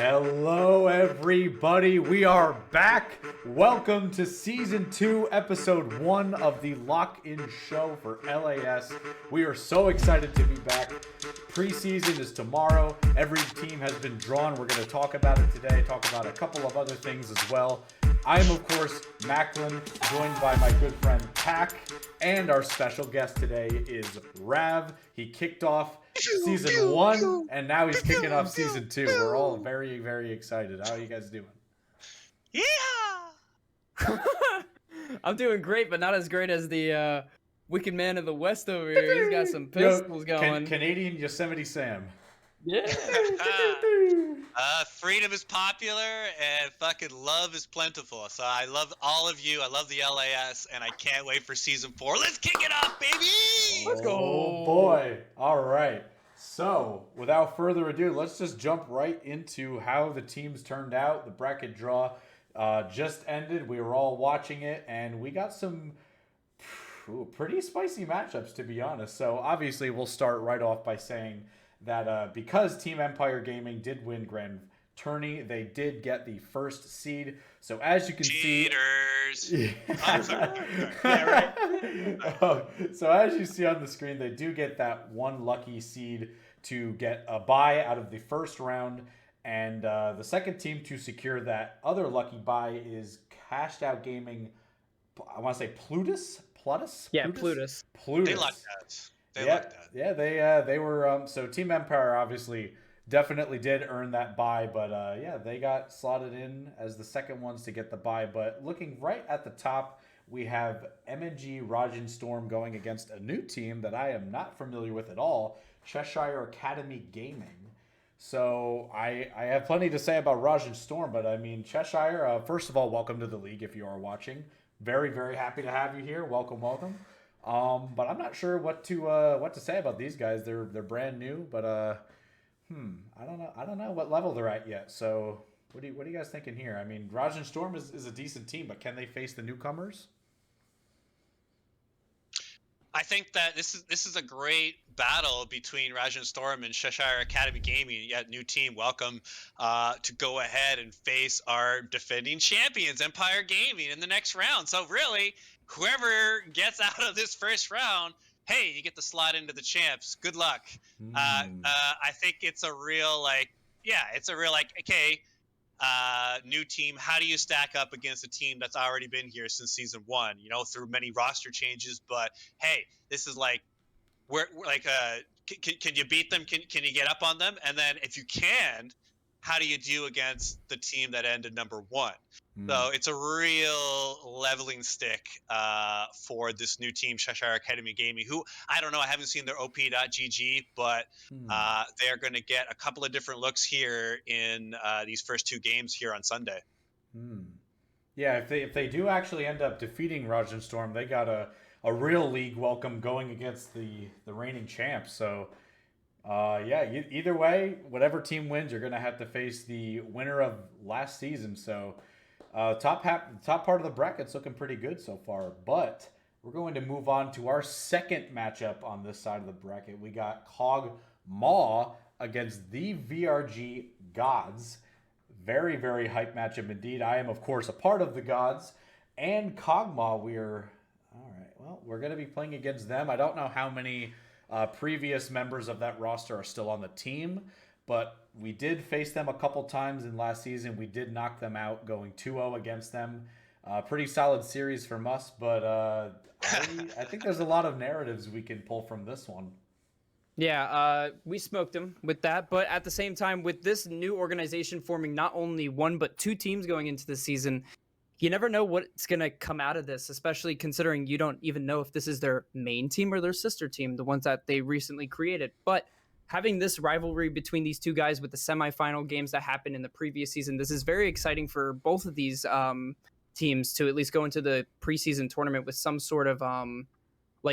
Hello, everybody. We are back. Welcome to Season 2, Episode 1 of the Lock-In Show for LAS. We are so excited to be back. Preseason is tomorrow. Every team has been drawn. We're going to talk about it today, talk about a couple of other things as well. I am, of course, Macklin, joined by my good friend Pac, and our special guest today is Rav. He kicked off Season 1, and now he's kicking off Season 2. We're all very, very excited. How are you guys doing? Yeah! I'm doing great, but not as great as the wicked man of the West over here. He's got some pistols going. Canadian Yosemite Sam. Yeah. Freedom is popular and fucking love is plentiful. So I love all of you. I love the LAS, and I can't wait for Season 4. Let's kick it up, baby! Let's go. Oh boy. All right. So without further ado, let's just jump right into how the teams turned out. The bracket draw just ended. We were all watching it, and we got some pretty spicy matchups, to be honest. So obviously we'll start right off by saying that because Team Empire Gaming did win Grand Tourney, they did get the first seed. So as you can see, I'm sorry. Yeah, right. So as you see on the screen, they do get that one lucky seed to get a bye out of the first round, and the second team to secure that other lucky bye is Cashed Out Gaming. I want to say Plutus. Yeah, Plutus. They like that. They were so Team Empire obviously definitely did earn that bye, but they got slotted in as the second ones to get the bye. But looking right at the top, we have MNG Rajan Storm going against a new team that I am not familiar with at all, Cheshire Academy Gaming. So I have plenty to say about Rajan Storm, but I mean, Cheshire, first of all, welcome to the league if you are watching. Very, very happy to have you here. Welcome. But I'm not sure what to say about these guys. They're brand new, but I don't know what level they're at yet. So what are you guys thinking here? I mean, Rajan Storm is a decent team, but can they face the newcomers? I think that this is a great battle between Rajan Storm and Cheshire Academy Gaming. Yet new team, welcome to go ahead and face our defending champions, Empire Gaming, in the next round. So really, whoever gets out of this first round, hey, you get to slot into the champs. Good luck. I think it's a real okay, new team. How do you stack up against a team that's already been here since Season 1? You know, through many roster changes. But hey, this is like, can you beat them? Can you get up on them? And then if you can, how do you do against the team that ended number 1? So it's a real leveling stick for this new team, Cheshire Academy Gaming, who, I don't know, I haven't seen their op.gg, but they're going to get a couple of different looks here in these first 2 games here on Sunday. Yeah, if they do actually end up defeating Rajan Storm, they got a real league welcome going against the reigning champs. So either way, whatever team wins, you're going to have to face the winner of last season. So top part of the bracket's looking pretty good so far, but we're going to move on to our second matchup on this side of the bracket. We got Cog Maw against the Vrg Gods. Very, very hype matchup indeed. I am, of course, a part of the Gods, and Cog Maw, we're going to be playing against them. I don't know how many previous members of that roster are still on the team, but we did face them a couple times in last season. We did knock them out, going 2-0 against them. Pretty solid series from us, but I think there's a lot of narratives we can pull from this one. Yeah, we smoked them with that, but at the same time, with this new organization forming not only 1 but 2 teams going into the season, you never know what's going to come out of this, especially considering you don't even know if this is their main team or their sister team, the ones that they recently created. But having this rivalry between these 2 guys with the semifinal games that happened in the previous season, this is very exciting for both of these teams to at least go into the preseason tournament with some sort of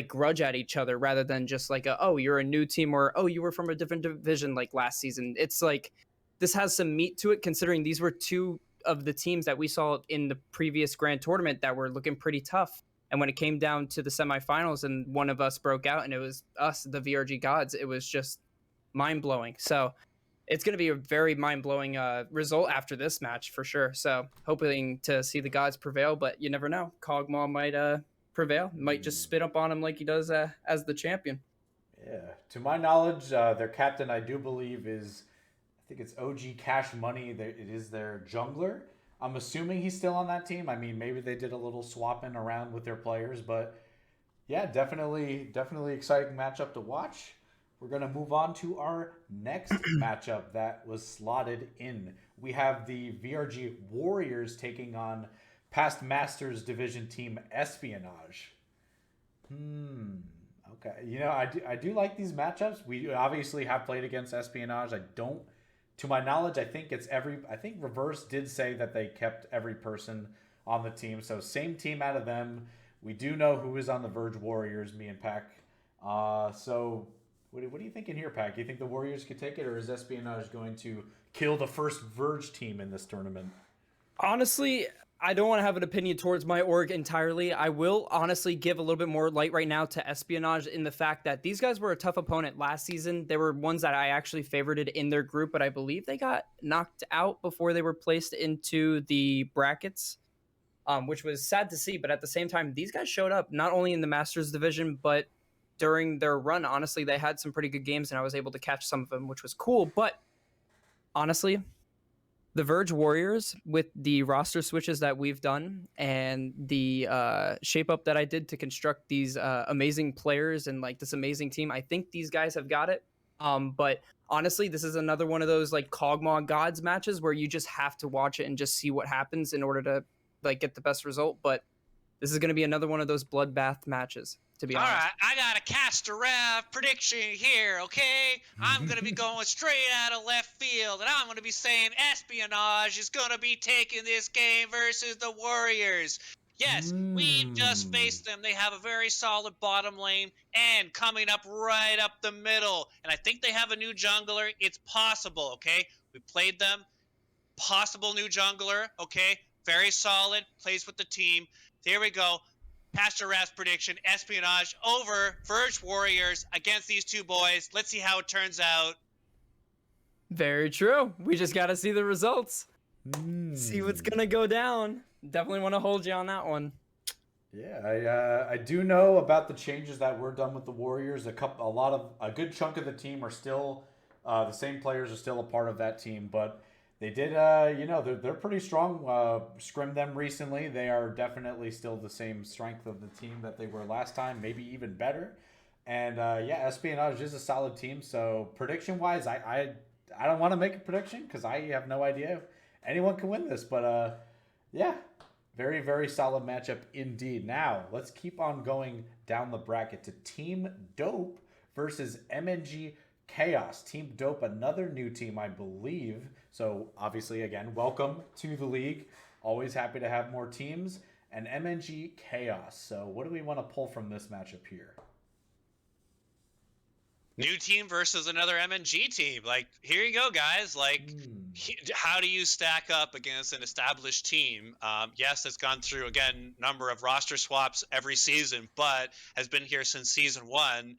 grudge at each other, rather than just like you're a new team, or you were from a different division like last season. It's like this has some meat to it, considering these were 2 of the teams that we saw in the previous grand tournament that were looking pretty tough. And when it came down to the semifinals and one of us broke out and it was us, the Vrg Gods, it was just mind blowing. So it's going to be a very mind-blowing result after this match for sure. So hoping to see the gods prevail, but you never know. Cog Maw might prevail, might just spit up on him like he does as the champion. Yeah, to my knowledge, their captain, I do believe, is, I think it's OG Cash Money. It is their jungler. I'm assuming he's still on that team. I mean, maybe they did a little swapping around with their players, but yeah, definitely exciting matchup to watch. We're going to move on to our next matchup that was slotted in. We have the VRG Warriors taking on past Masters Division team Espionage. Okay. You know, I do like these matchups. We obviously have played against Espionage. To my knowledge, I think Reverse did say that they kept every person on the team. So same team out of them. We do know who is on the Verge Warriors, me and Pac. So what are you thinking here, Pac? You think the Warriors could take it, or is Espionage going to kill the first Verge team in this tournament? Honestly, I don't want to have an opinion towards my org entirely. I will honestly give a little bit more light right now to Espionage in the fact that these guys were a tough opponent last season. They were ones that I actually favorited in their group, but I believe they got knocked out before they were placed into the brackets, which was sad to see. But at the same time, these guys showed up not only in the Masters division, but during their run. Honestly, they had some pretty good games, and I was able to catch some of them, which was cool. But honestly, the Verge Warriors, with the roster switches that we've done and the shape up that I did to construct these amazing players and like this amazing team, I think these guys have got it. But honestly, this is another one of those like Cog Maw Gods matches where you just have to watch it and just see what happens in order to like get the best result. But this is going to be another one of those bloodbath matches, to be honest. All right, I got a CasterRav prediction here, okay? I'm going to be going straight out of left field, and I'm going to be saying Espionage is going to be taking this game versus the Warriors. Yes, we've just faced them. They have a very solid bottom lane and coming up right up the middle. And I think they have a new jungler. It's possible, okay? We played them. Possible new jungler, okay? Very solid, plays with the team. Here we go. CasterRav's prediction, Espionage over Verge Warriors against these two boys. Let's see how it turns out. Very true. We just got to see the results. See what's going to go down. Definitely want to hold you on that one. Yeah, I do know about the changes that were done with the Warriors. A good chunk of the team are still the same players are still a part of that team, but they did, they're pretty strong. Scrimmed them recently. They are definitely still the same strength of the team that they were last time, maybe even better. And Espionage is a solid team. So prediction-wise, I don't want to make a prediction because I have no idea if anyone can win this. But very, very solid matchup indeed. Now, let's keep on going down the bracket to Team Dope versus MNG Chaos. Team Dope, another new team, I believe. So, obviously, again, welcome to the league. Always happy to have more teams. And MNG Chaos. So, what do we want to pull from this matchup here? New team versus another MNG team. Like, here you go, guys. Like, how do you stack up against an established team? Yes, it's gone through, again, number of roster swaps every season, but has been here since season 1.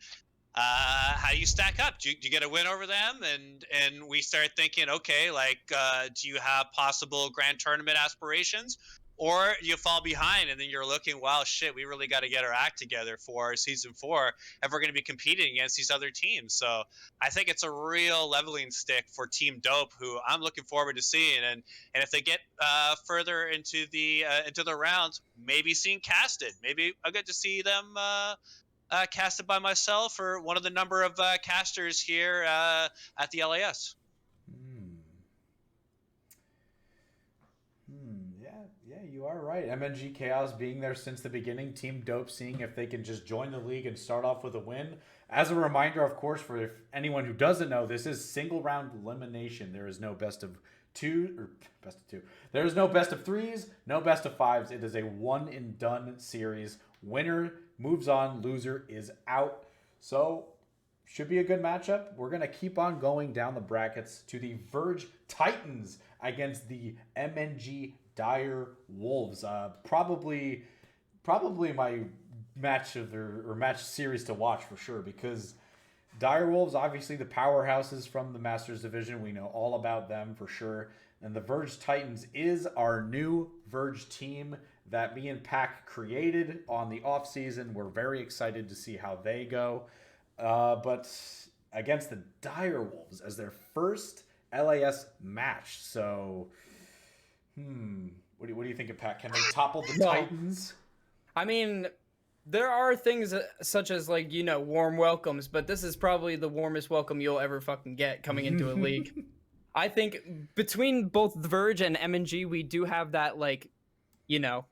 How do you stack up? Do you get a win over them? And we start thinking, okay, like, do you have possible grand tournament aspirations? Or you fall behind and then you're looking, wow, shit, we really got to get our act together for season 4 if we're going to be competing against these other teams. So I think it's a real leveling stick for Team Dope, who I'm looking forward to seeing. And if they get further into the rounds, maybe seeing casted. Maybe I'll get to see them casted by myself or one of the number of casters here at the LAS. Yeah, you are right. MNG Chaos being there since the beginning. Team Dope seeing if they can just join the league and start off with a win. As a reminder, of course, for anyone who doesn't know, this is single round elimination. There is no best of 2 or best of 2. There is no best of 3s, no best of 5s. It is a one and done series. Winner moves on, loser is out. So, should be a good matchup. We're going to keep on going down the brackets to the Verge Titans against the MNG Dire Wolves. Probably my match match series to watch for sure, because Direwolves, obviously the powerhouses from the Masters Division. We know all about them for sure. And the Verge Titans is our new Verge team that me and Pac created on the off season. We're very excited to see how they go. But against the Direwolves as their first LAS match. So, what do you think of Pac? Can they topple the No. Titans? I mean, there are things such as, like, you know, warm welcomes, but this is probably the warmest welcome you'll ever fucking get coming into a league. I think between both the Verge and MNG, we do have that, like, you know,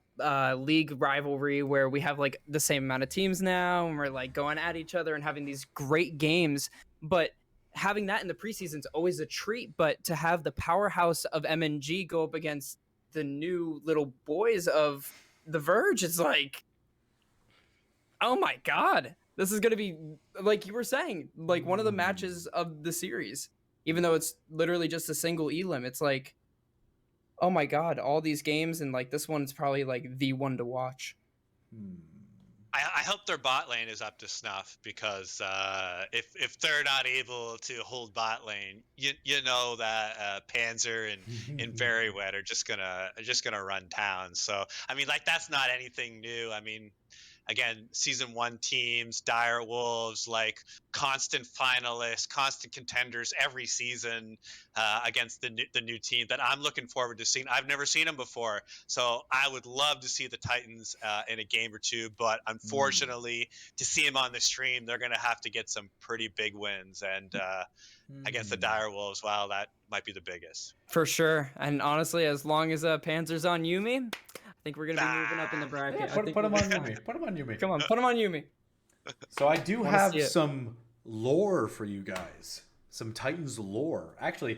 league rivalry where we have like the same amount of teams now and we're like going at each other and having these great games. But having that in the preseason is always a treat. But to have the powerhouse of MNG go up against the new little boys of the Verge, it's like, oh my God, this is going to be, like you were saying, like one of the matches of the series, even though it's literally just a single elim. It's like, oh my God, all these games, and like this one's probably like the one to watch. I hope their bot lane is up to snuff, because if they're not able to hold bot lane, you know that Panzer and Very Wet are just gonna run town. So I mean, like, that's not anything new. I mean, again, season 1 teams, Dire Wolves, like constant finalists, constant contenders every season against the new team that I'm looking forward to seeing. I've never seen them before, so I would love to see the Titans in a game or two. But unfortunately, to see them on the stream, they're going to have to get some pretty big wins. And against the Dire Wolves, wow, that might be the biggest. For sure. And honestly, as long as Panzer's on Yumi, I think we're going to be moving up in the bracket. Yeah, put him on Yumi. Put him on Yumi. Come on, put him on Yumi. So I do have some lore for you guys. Some Titans lore. Actually,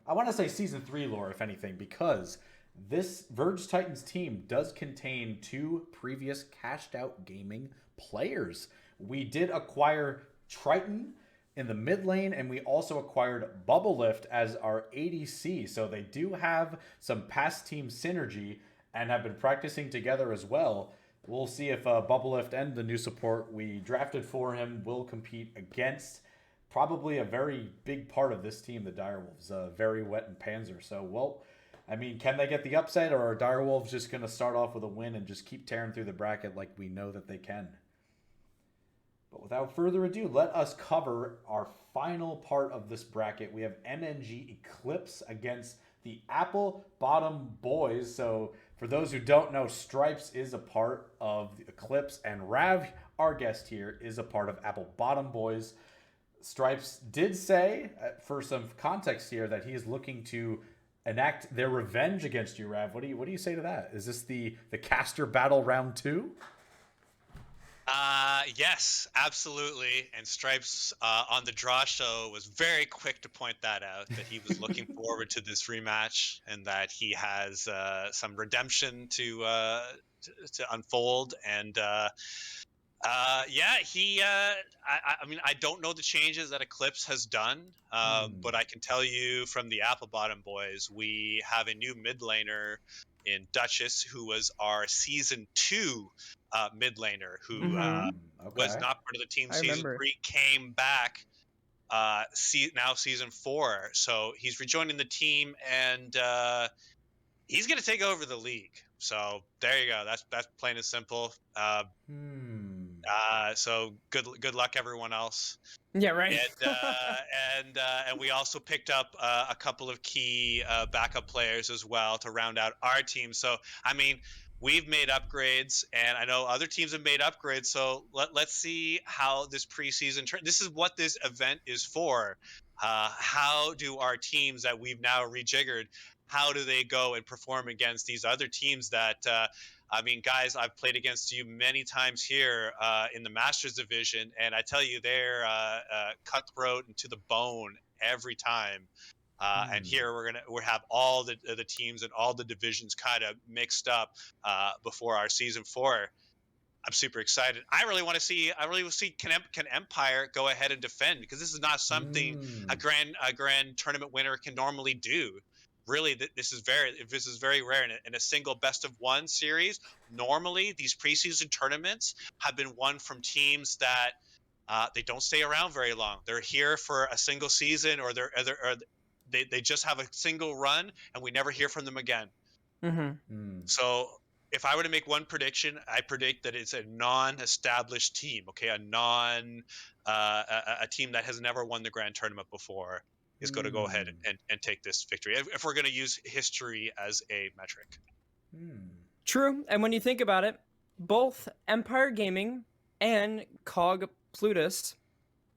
I want to say season 3 lore, if anything, because this Verge Titans team does contain 2 previous cashed out gaming players. We did acquire Triton in the mid lane, and we also acquired Bubble Lift as our ADC. So they do have some past team synergy and have been practicing together as well. We'll see if Bubble Lift and the new support we drafted for him will compete against probably a very big part of this team, the Direwolves, Very Wet and Panzer. So, well, I mean, can they get the upset, or are Direwolves just going to start off with a win and just keep tearing through the bracket like we know that they can? But without further ado, let us cover our final part of this bracket. We have MNG Eclipse against the Apple Bottom Boys. So for those who don't know, Stripes is a part of the Eclipse, and Rav, our guest here, is a part of Apple Bottom Boys. Stripes did say, for some context here, that he is looking to enact their revenge against you, Rav. What do you say to that? Is this the caster battle round 2? Yes, absolutely. And Stripes on the draw show was very quick to point that out, that he was looking forward to this rematch and that he has some redemption to unfold. And yeah, I mean, I don't know the changes that Eclipse has done, but I can tell you from the Apple Bottom Boys, we have a new mid laner in Duchess, who was our season 2 mid laner, who was not part of the team season 3, came back now season 4. So he's rejoining the team, and he's going to take over the league. So there you go. That's plain and simple. So good luck, everyone else. Yeah, right. And we also picked up a couple of key backup players as well to round out our team. So I mean, we've made upgrades, and I know other teams have made upgrades. So let's see how this preseason. This is what this event is for. How do our teams that we've now rejiggered? How do they go and perform against these other teams that? I mean, guys, I've played against you many times here in the Masters Division, and I tell you, they're cutthroat and to the bone every time. And here we'll have all the teams and all the divisions kind of mixed up before our season 4. I'm super excited. I really want to see. Can Empire go ahead and defend, because this is not something a grand tournament winner can normally do. Really, this is very rare in a single best of 1 series. Normally, these preseason tournaments have been won from teams that They don't stay around very long. They're here for a single season, or they just have a single run, and we never hear from them again. Mm-hmm. So if I were to make one prediction, I predict that it's a non-established team. Okay, a team that has never won the grand tournament before is going to go ahead and take this victory. If we're going to use history as a metric. True, and when you think about it, both Empire Gaming and Cog Plutus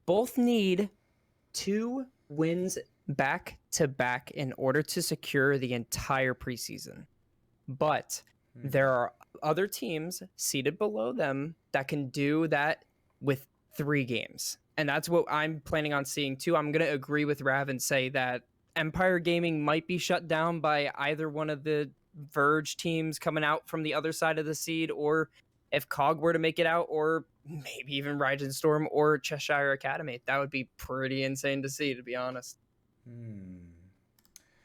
both need 2 wins back to back in order to secure the entire preseason. But there are other teams seated below them that can do that with 3 games. And that's what I'm planning on seeing too. I'm going to agree with Rav and say that Empire Gaming might be shut down by either one of the Verge teams coming out from the other side of the seed, or if Cog were to make it out, or maybe even Rising Storm or Cheshire Academy. That would be pretty insane to see, to be honest.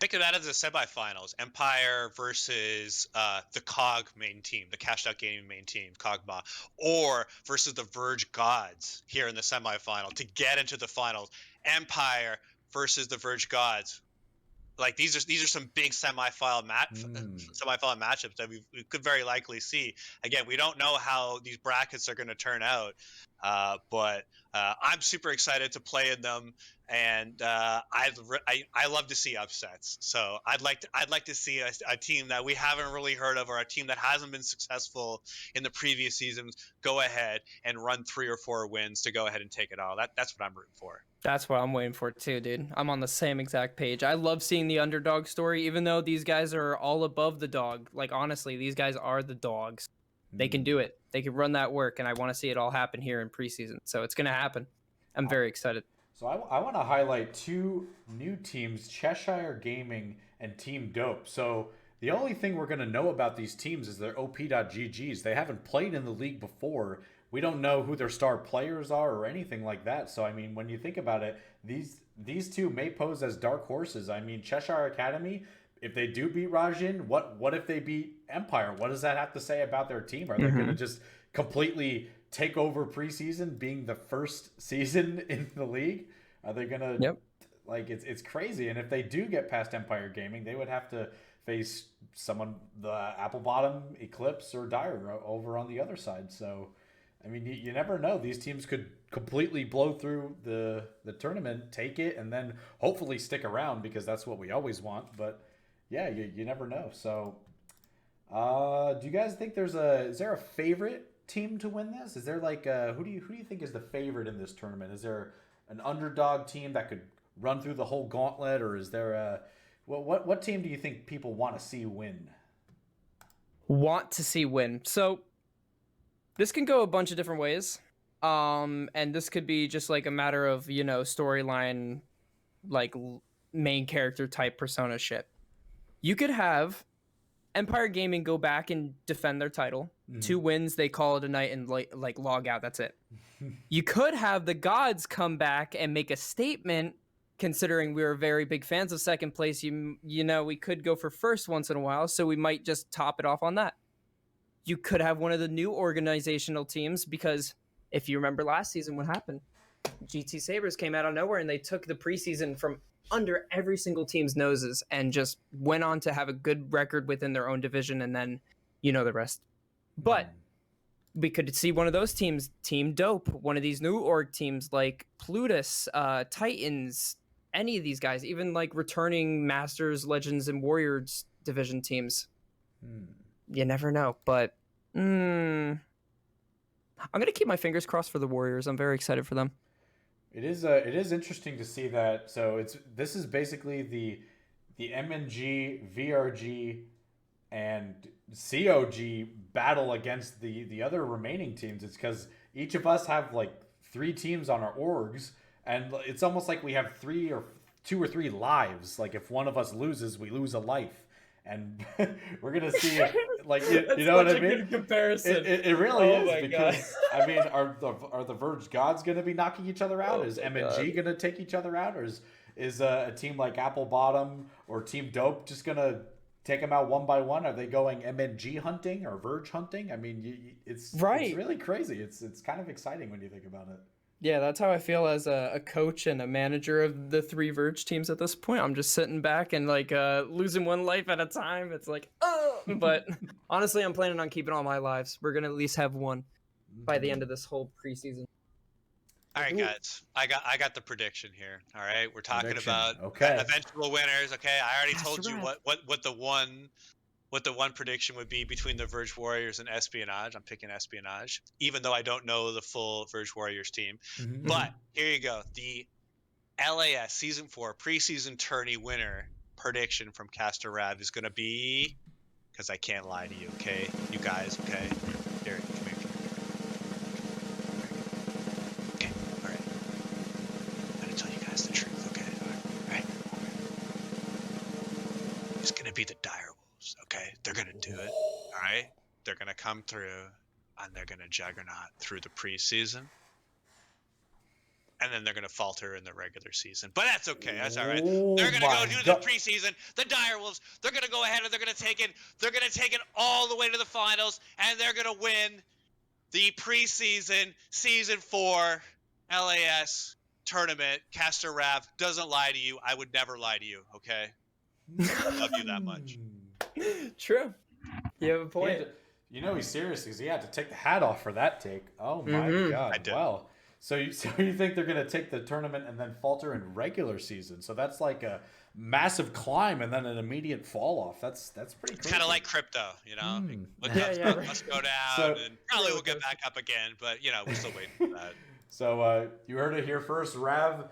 Think of that as the semifinals: Empire versus the Cog main team, the Cashed Out Gaming main team, Cog Maw, or versus the Vrg Gods here in the semifinal to get into the finals. Empire versus the Vrg Gods. Like these are some big semifinal matchups that we could very likely see. Again, we don't know how these brackets are going to turn out, but I'm super excited to play in them, and I love to see upsets. So I'd like to see a team that we haven't really heard of, or a team that hasn't been successful in the previous seasons, go ahead and run 3 or 4 wins to go ahead and take it all. That's what I'm rooting for. That's what I'm waiting for too, dude. I'm on the same exact page. I love seeing the underdog story, even though these guys are all above the dog. Like, honestly, these guys are the dogs. They can do it. They can run that work, and I want to see it all happen here in preseason. So it's going to happen. I'm very excited. So I want to highlight 2 new teams, Cheshire Gaming and Team Dope. So the only thing we're going to know about these teams is their op.gg's. They haven't played in the league before. We don't know who their star players are or anything like that. So, I mean, when you think about it, these 2 may pose as dark horses. I mean, Cheshire Academy, if they do beat Rajin, what if they beat Empire? What does that have to say about their team? Are they going to just completely take over preseason, being the first season in the league? Are they going to... Yep. Like, it's crazy. And if they do get past Empire Gaming, they would have to face someone, the Apple Bottom, Eclipse, or Dire over on the other side. So... I mean, you never know. These teams could completely blow through the tournament, take it, and then hopefully stick around, because that's what we always want. But yeah, you never know. So, do you guys think is there a favorite team to win this? Is there like who do you think is the favorite in this tournament? Is there an underdog team that could run through the whole gauntlet, or is there what team do you think people want to see win? Want to see win. So this can go a bunch of different ways. And this could be just like a matter of, storyline, like main character type persona shit. You could have Empire Gaming go back and defend their title. 2 wins, they call it a night and like log out. That's it. You could have the Gods come back and make a statement, considering we were very big fans of second place. We could go for first once in a while, so we might just top it off on that. You could have one of the new organizational teams, because if you remember last season, what happened? GT Sabres came out of nowhere and they took the preseason from under every single team's noses and just went on to have a good record within their own division, and then the rest. But we could see one of those teams, Team Dope, one of these new org teams like Plutus, Titans, any of these guys, even like returning Masters, Legends, and Warriors division teams. You never know, but I'm going to keep my fingers crossed for the Warriors. I'm very excited for them. It is interesting to see that. So this is basically the MNG, VRG, and COG battle against the other remaining teams. It's because each of us have like 3 teams on our orgs, and it's almost like we have 2 or 3 lives. Like if one of us loses, we lose a life. And we're gonna see it, like you know what I mean. Good comparison. It really is, because I mean, are the Verge Gods gonna be knocking each other out? Is MNG gonna take each other out, or is a team like Apple Bottom or Team Dope just gonna take them out one by one? Are they going MNG hunting or Verge hunting? I mean, it's really crazy. It's kind of exciting when you think about it. Yeah, that's how I feel as a coach and a manager of the 3 Verge teams at this point. I'm just sitting back and like losing one life at a time. It's like, oh, but honestly, I'm planning on keeping all my lives. We're gonna at least have one by the end of this whole preseason. All right, guys. I got the prediction here. All right, we're talking Prediction. about Okay. eventual winners. Okay, I already told you CasterRav. what the one prediction would be between the Verge Warriors and Espionage. I'm picking Espionage, even though I don't know the full Verge Warriors team. Mhm. But here you go. The LAS Season 4 preseason tourney winner prediction from CasterRav is going to be, because I can't lie to you, okay? You guys, okay? Here, come here. Okay, all right. I'm going to tell you guys the truth, okay? All right. It's going to be the Direwolves, okay? They're going to do it, all right? They're going to come through, and they're going to juggernaut through the preseason. And then they're going to falter in the regular season. But that's okay. That's all right. Oh They're going to go my do God. the preseason. The Direwolves, they're going to go ahead and they're going to take it. They're going to take it all the way to the finals. And they're going to win the preseason Season 4 LAS tournament. CasterRav doesn't lie to you. I would never lie to you, okay? I love you that much. True. You have a point. You know he's serious because he had to take the hat off for that take. Oh my God! I did. Wow. So you think they're gonna take the tournament and then falter in regular season? So that's like a massive climb and then an immediate fall off. That's pretty crazy. Kind of like crypto, you know? Let's go down So- and probably we'll get back up again. But, you know, we're still waiting for that. So you heard it here first. Rav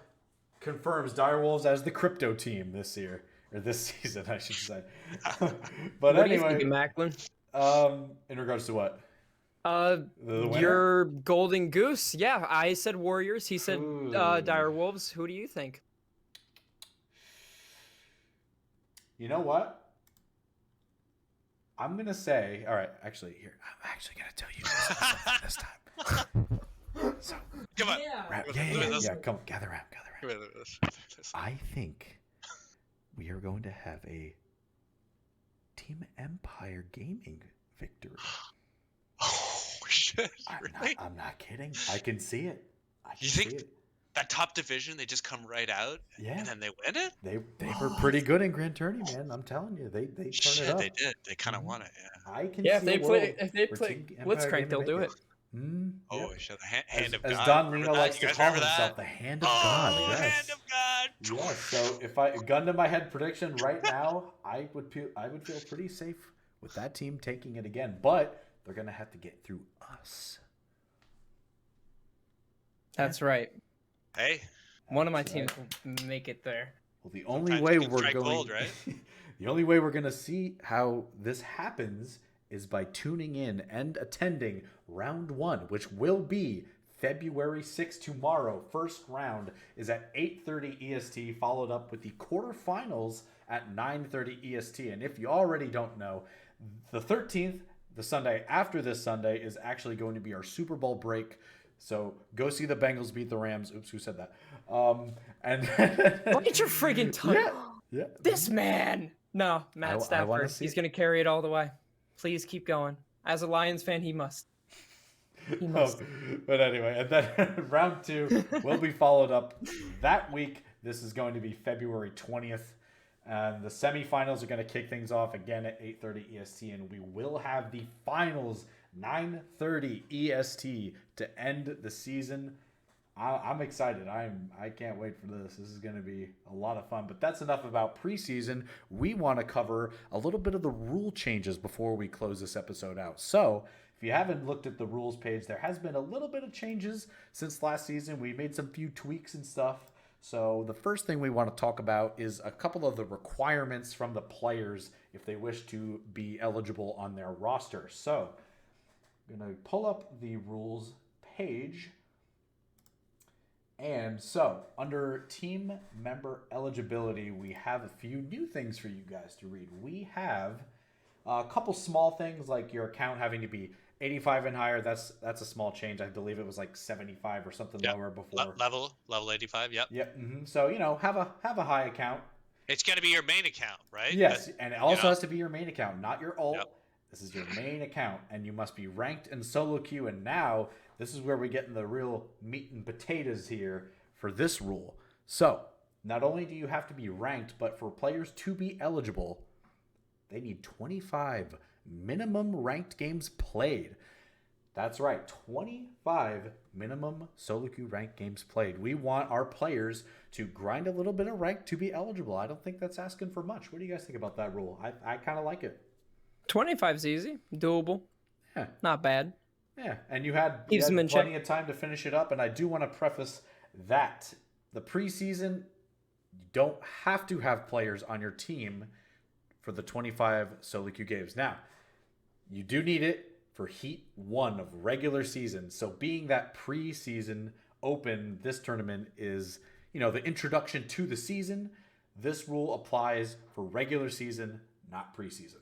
confirms Direwolves as the crypto team this year or this season, I should say. But What do you anyway, think, Macklin? in regards to what? The winner? your golden goose. Yeah, I said Warriors. He said Ooh. Dire Wolves. Who do you think? You know what? I'm gonna say. All right, actually, here. I'm actually gonna tell you this time. So, Come on. yeah. Come, gather around. I think we are going to have a Team Empire Gaming victory. Oh, shit. Really? I'm not kidding. I can see it. You think that top division, they just come right out Yeah. and then they win it? They were pretty good in Grand Tourney, man. I'm telling you, they turned Shit, it up. they did. They kind of won it, yeah. I can Yeah, see if they play Blitzcrank, they'll do it. Oh, shit. The hand of as God. Don Remember Reno that? likes You to guys call remember himself, that? the Hand of God. Oh, Yes. hand of God. Yeah, so if I gun to my head prediction right now, I would feel pretty safe with that team taking it again, but they're gonna have to get through us. That's right. Hey. One of my teams will make it there. Well, the only Sometimes way you can we're strike going, gold, right? the only way we're gonna see how this happens is by tuning in and attending round 1, which will be February 6th tomorrow. First round is at 8:30 EST, followed up with the quarterfinals at 9:30 EST. And if you already don't know, the 13th, the Sunday after this Sunday, is actually going to be our Super Bowl break. So go see the Bengals beat the Rams. Oops, who said that? And Bite your friggin' tongue. Yeah. This man. No, Matt I wanna Stafford. see He's it. going to carry it all the way. Please keep going. As a Lions fan, he must. He must. But anyway, and then round 2 will be followed up that week. This is going to be February 20th. And the semifinals are going to kick things off again at 8:30 EST. And we will have the finals 9:30 EST to end the season. I'm excited. I can't wait for this. This is going to be a lot of fun. But that's enough about preseason. We want to cover a little bit of the rule changes before we close this episode out. So if you haven't looked at the rules page, there has been a little bit of changes since last season. We made some few tweaks and stuff. So the first thing we want to talk about is a couple of the requirements from the players if they wish to be eligible on their roster. So I'm going to pull up the rules page. And so, under team member eligibility, we have a few new things for you guys to read. We have a couple small things like your account having to be 85 and higher. That's a small change. I believe it was like 75 or something lower before. Level 85. Yep. Yep. So have a high account. It's got to be your main account, right? Yes, and it also has to be your main account, not your alt. Yep. This is your main account, and you must be ranked in solo queue. And now this is where we get in the real meat and potatoes here for this rule. So not only do you have to be ranked, but for players to be eligible, they need 25 minimum ranked games played. That's right, 25 minimum solo queue ranked games played. We want our players to grind a little bit of rank to be eligible. I don't think that's asking for much. What do you guys think about that rule? I kind of like it. 25's easy, doable. Yeah. Not bad. Yeah, and you had Keeps them in plenty check. of time to finish it up, and I do want to preface that the preseason, you don't have to have players on your team for the 25 solo queue games. Now, you do need it for Heat 1 of regular season. So being that preseason open, this tournament is, the introduction to the season. This rule applies for regular season, not preseason.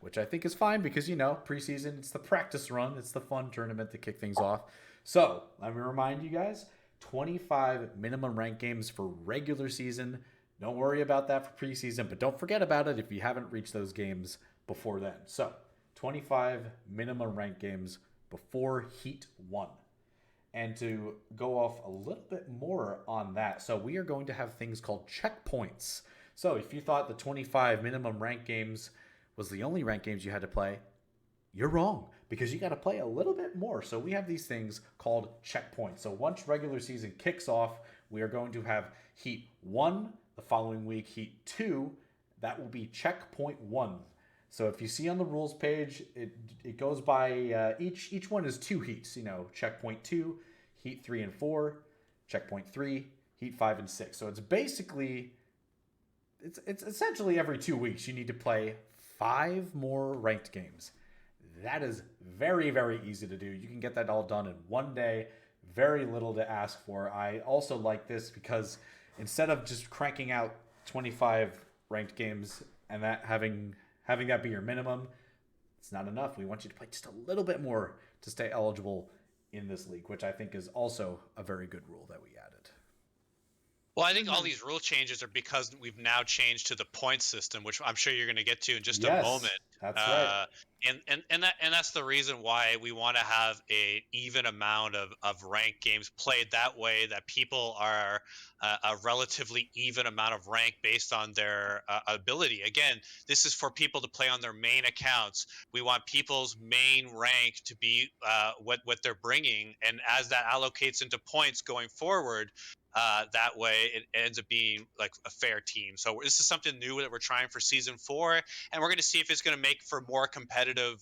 Which I think is fine because, preseason, it's the practice run. It's the fun tournament to kick things off. So let me remind you guys, 25 minimum rank games for regular season. Don't worry about that for preseason, but don't forget about it if you haven't reached those games before then. So 25 minimum rank games before Heat 1. And to go off a little bit more on that, so we are going to have things called checkpoints. So if you thought the 25 minimum rank games was the only rank games you had to play, you're wrong, because you got to play a little bit more. So we have these things called checkpoints. So once regular season kicks off, we are going to have Heat 1, the following week Heat 2. That will be checkpoint 1. So if you see on the rules page, it goes by each one is 2 heats. Checkpoint 2, Heat 3 and 4, checkpoint 3, Heat 5 and 6. So it's basically, it's essentially every 2 weeks you need to play 5 more ranked games. That is very, very easy to do. You can get that all done in one day. Very little to ask for. I also like this because instead of just cranking out 25 ranked games and that having that be your minimum, it's not enough. We want you to play just a little bit more to stay eligible in this league, which I think is also a very good rule that we added. Well, I think all these rule changes are because we've now changed to the point system, which I'm sure you're going to get to in just a moment. That's right. And that's the reason why we want to have a even amount of ranked games played. That way, that people are a relatively even amount of rank based on their ability. Again, this is for people to play on their main accounts. We want people's main rank to be what they're bringing, and as that allocates into points going forward. That way it ends up being like a fair team. So this is something new that we're trying for season 4, and we're going to see if it's going to make for more competitive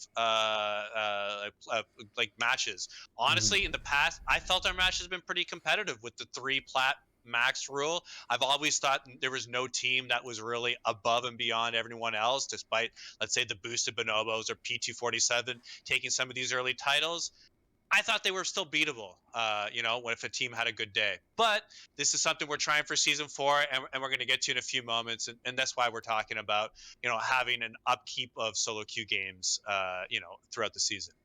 like matches. Honestly, in the past, I felt our match has been pretty competitive with the 3 plat max rule. I've always thought there was no team that was really above and beyond everyone else, despite, let's say, the boosted bonobos or P247 taking some of these early titles. I thought they were still beatable, if a team had a good day. But this is something we're trying for season 4, and we're going to get to in a few moments. And that's why we're talking about, having an upkeep of solo queue games, throughout the season.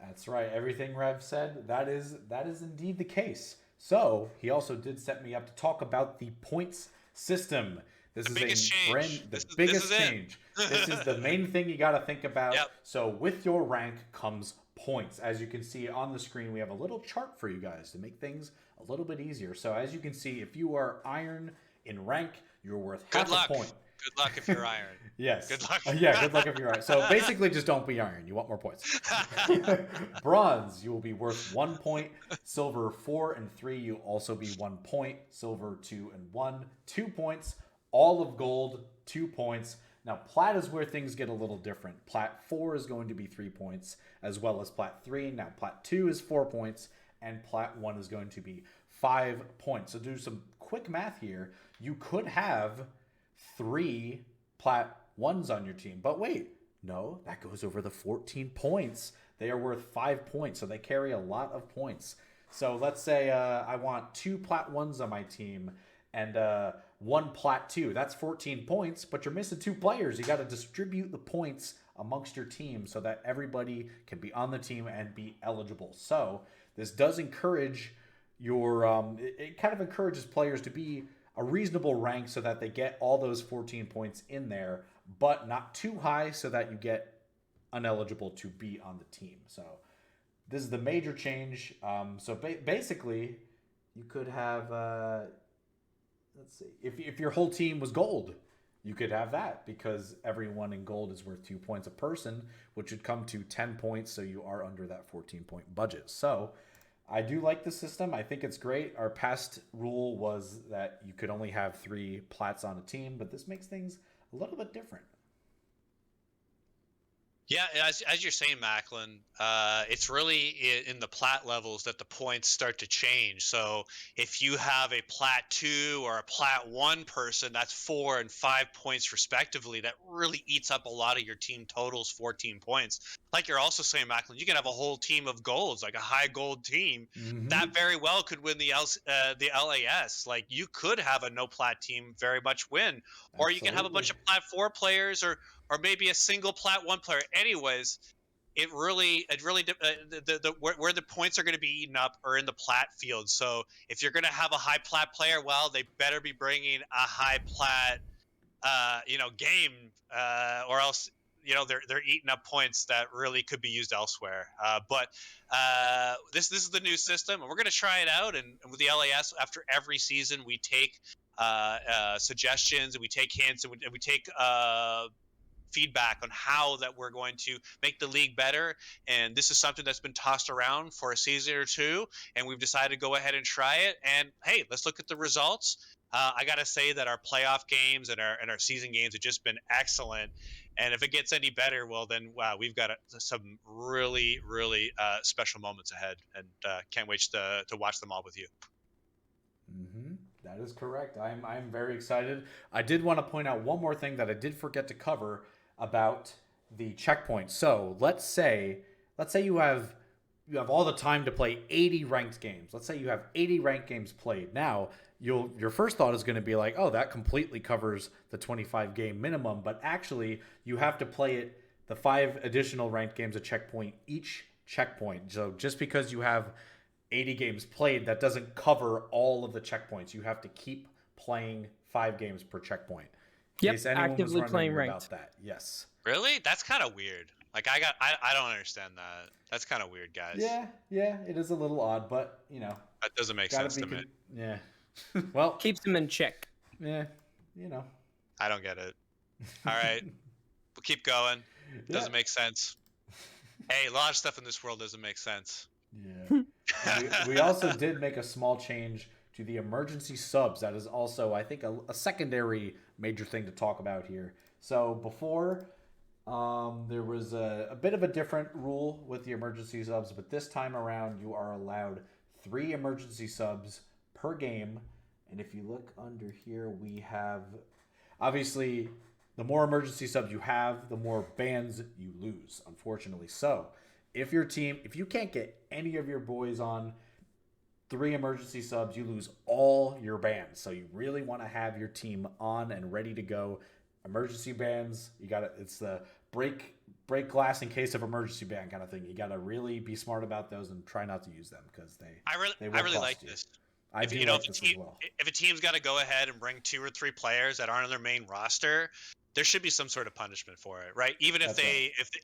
That's right. Everything Rev said, that is indeed the case. So he also did set me up to talk about the points system. This is the biggest change. This is the main thing you got to think about. Yep. So with your rank comes points. As you can see on the screen, we have a little chart for you guys to make things a little bit easier. So as you can see, if you are iron in rank, you're worth half a point. Good luck if you're iron. Yes. Good luck. Yeah, good luck if you're iron. So basically just don't be iron. You want more points. Bronze, you will be worth 1 point. Silver 4 and 3, you also be 1 point. Silver 2 and 1, 2 points. All of gold, 2 points. Now, plat is where things get a little different. Plat 4 is going to be 3 points, as well as plat 3. Now, plat 2 is 4 points, and plat 1 is going to be 5 points. So do some quick math here. You could have 3 plat 1s on your team, but wait, no, that goes over the 14 points. They are worth 5 points, so they carry a lot of points. So let's say I want 2 plat 1s on my team, and 1 plat 2. That's 14 points, but you're missing 2 players. You got to distribute the points amongst your team so that everybody can be on the team and be eligible. So this does encourage your, it kind of encourages players to be a reasonable rank so that they get all those 14 points in there, but not too high so that you get ineligible to be on the team. So this is the major change. Basically, you could have, let's see, if your whole team was gold, you could have that because everyone in gold is worth 2 points a person, which would come to 10 points. So you are under that 14-point budget. So I do like the system. I think it's great. Our past rule was that you could only have 3 plats on a team, but this makes things a little bit different. Yeah, as you're saying, Macklin, it's really in the plat levels that the points start to change. So if you have a plat 2 or a plat 1 person, that's 4 and 5 points respectively. That really eats up a lot of your team totals, 14 points. Like you're also saying, Macklin, you can have a whole team of golds, like a high gold team. Mm-hmm. That very well could win the LAS. Like you could have a no plat team very much win, or you can have a bunch of plat 4 players or maybe a single plat 1 player. Anyways, where the points are going to be eaten up are in the plat field. So if you're going to have a high plat player, well, they better be bringing a high plat, game, or else they're eating up points that really could be used elsewhere. But this is the new system, and we're going to try it out. And with the LAS, after every season, we take suggestions and we take hints and we take feedback on how that we're going to make the league better. And this is something that's been tossed around for a season or two, and we've decided to go ahead and try it. And hey, let's look at the results. I gotta say that our playoff games and our season games have just been excellent. And if it gets any better, well, then wow, we've got some really, really special moments ahead, and can't wait to watch them all with you. Mm-hmm. That is correct. I'm very excited. I did want to point out one more thing that I did forget to cover about the checkpoints. So let's say you have all the time to play 80 ranked games. Let's say you have 80 ranked games played. Now your first thought is going to be like, oh, that completely covers the 25 game minimum. But actually, you have to play the 5 additional ranked games a checkpoint each checkpoint. So just because you have 80 games played, that doesn't cover all of the checkpoints. You have to keep playing 5 games per checkpoint. Yep, actively playing ranked. About that. Yes. Really? That's kind of weird. Like I don't understand that. That's kind of weird, guys. Yeah, it is a little odd, but that doesn't make sense to me. Yeah. Well, keeps them in check. Yeah, I don't get it. All right, we'll keep going. Doesn't make sense. Hey, a lot of stuff in this world doesn't make sense. Yeah. we also did make a small change to the emergency subs. That is also, I think, a secondary major thing to talk about here. So before, there was a bit of a different rule with the emergency subs, but this time around you are allowed 3 emergency subs per game. And if you look under here, we have, obviously, the more emergency subs you have, the more bans you lose, unfortunately. So if you can't get any of your boys on 3 emergency subs, you lose all your bans. So you really want to have your team on and ready to go. Emergency bans, it's the break glass in case of emergency ban kind of thing. You got to really be smart about those and try not to use them because I really like this. If a team's got to go ahead and bring 2 or 3 players that aren't on their main roster, there should be some sort of punishment for it, right? Even if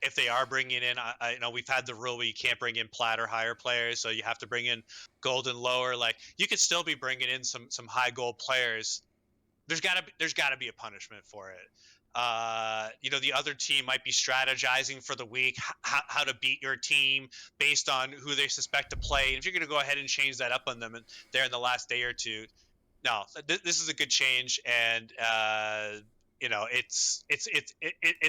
if they are bringing in, I know we've had the rule where you can't bring in plat or higher players, so you have to bring in gold and lower. Like you could still be bringing in some high gold players. There's gotta be a punishment for it. The other team might be strategizing for the week how to beat your team based on who they suspect to play. And if you're going to go ahead and change that up on them and there in the last day or two, no, this is a good change, and it's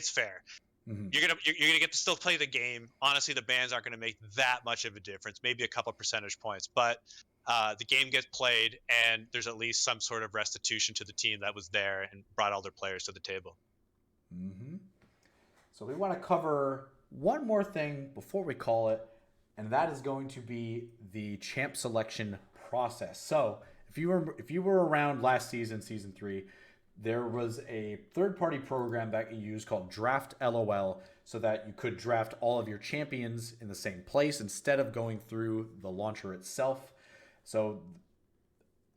fair. Mm-hmm. You're gonna get to still play the game. Honestly, the bans aren't going to make that much of a difference, maybe a couple percentage points, but the game gets played, and there's at least some sort of restitution to the team that was there and brought all their players to the table. Mm-hmm. So we want to cover one more thing before we call it, and that is going to be the champ selection process. So if you were around last season, season 3, there was a third-party program that you used called Draft LOL, so that you could draft all of your champions in the same place instead of going through the launcher itself. So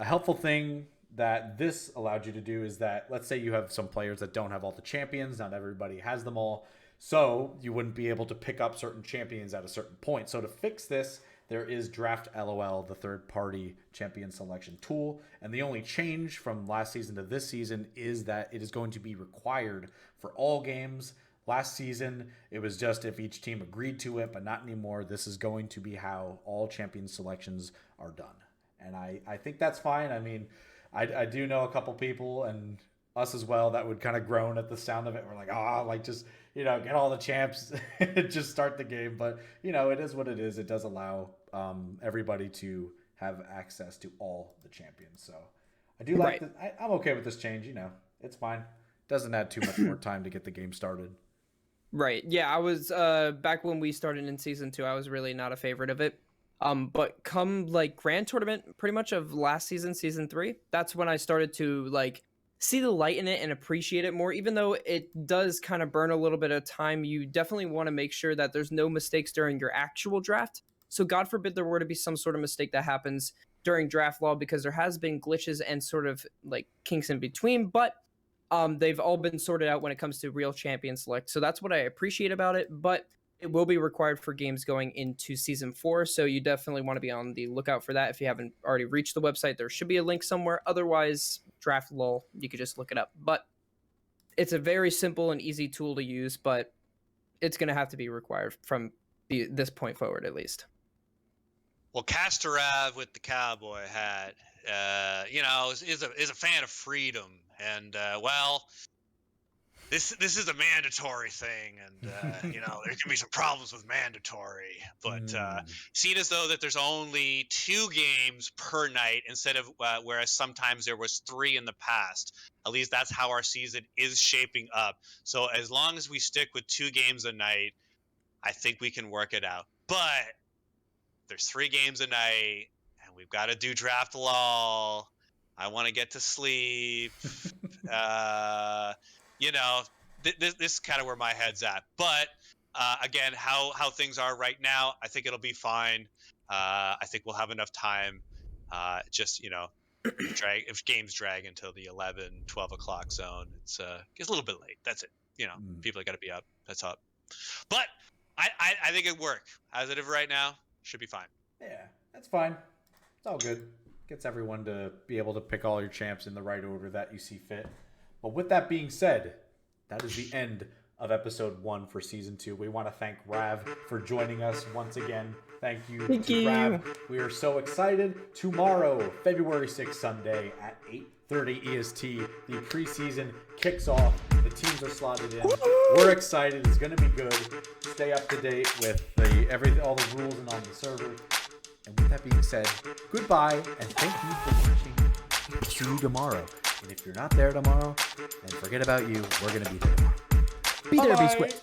a helpful thing that this allowed you to do is that, let's say you have some players that don't have all the champions, not everybody has them all, so you wouldn't be able to pick up certain champions at a certain point. So to fix this, there is Draft LOL, the third-party champion selection tool, and the only change from last season to this season is that it is going to be required for all games. Last season, it was just if each team agreed to it, but not anymore. This is going to be how all champion selections are done. And I think that's fine. I mean, I do know a couple people, and us as well, that would kind of groan at the sound of it. We're like, just, get all the champs and just start the game. But, it is what it is. It does allow everybody to have access to all the champions. So I do like this. I'm okay with this change. It's fine. Doesn't add too much more time to get the game started. Right. Yeah, I was back when we started in season 2, I was really not a favorite of it. But come grand tournament pretty much of last season 3, that's when I started to see the light in it and appreciate it more. Even though it does kind of burn a little bit of time, you definitely want to make sure that there's no mistakes during your actual draft. So God forbid there were to be some sort of mistake that happens during draft law, because there has been glitches and sort of kinks in between, but they've all been sorted out when it comes to real champion select. So that's what I appreciate about it, but it will be required for games going into season 4. So you definitely want to be on the lookout for that. If you haven't already reached the website, there should be a link somewhere. Otherwise, draft lol, you could just look it up. But it's a very simple and easy tool to use, but it's going to have to be required from this point forward, at least. Well, CasterRav with the cowboy hat, is a fan of freedom, and this is a mandatory thing, and there can be some problems with mandatory, but seen as though that there's only 2 games per night instead of whereas sometimes there was 3 in the past. At least that's how our season is shaping up. So as long as we stick with 2 games a night, I think we can work it out. But there's 3 games a night, and we've got to do draft lol. I want to get to sleep. This is kind of where my head's at. But again, how things are right now, I think it'll be fine. I think we'll have enough time. If games drag until the 11, 12 o'clock zone, it's a little bit late. That's it. People got to be up. That's up. But I think it'd work. As it is right now, should be fine. Yeah, that's fine. It's all good. Gets everyone to be able to pick all your champs in the right order that you see fit. But with that being said, that is the end of episode 1 for season 2. We want to thank Rav for joining us once again. Thank you to Rav. We are so excited. Tomorrow, February 6th, Sunday at 8:30 EST, the preseason kicks off. The teams are slotted in. We're excited. It's going to be good. Stay up to date with all the rules and on the server. And with that being said, goodbye, and thank you for watching. See you tomorrow. And if you're not there tomorrow, then forget about you. We're going to be there tomorrow. Be there, be squid.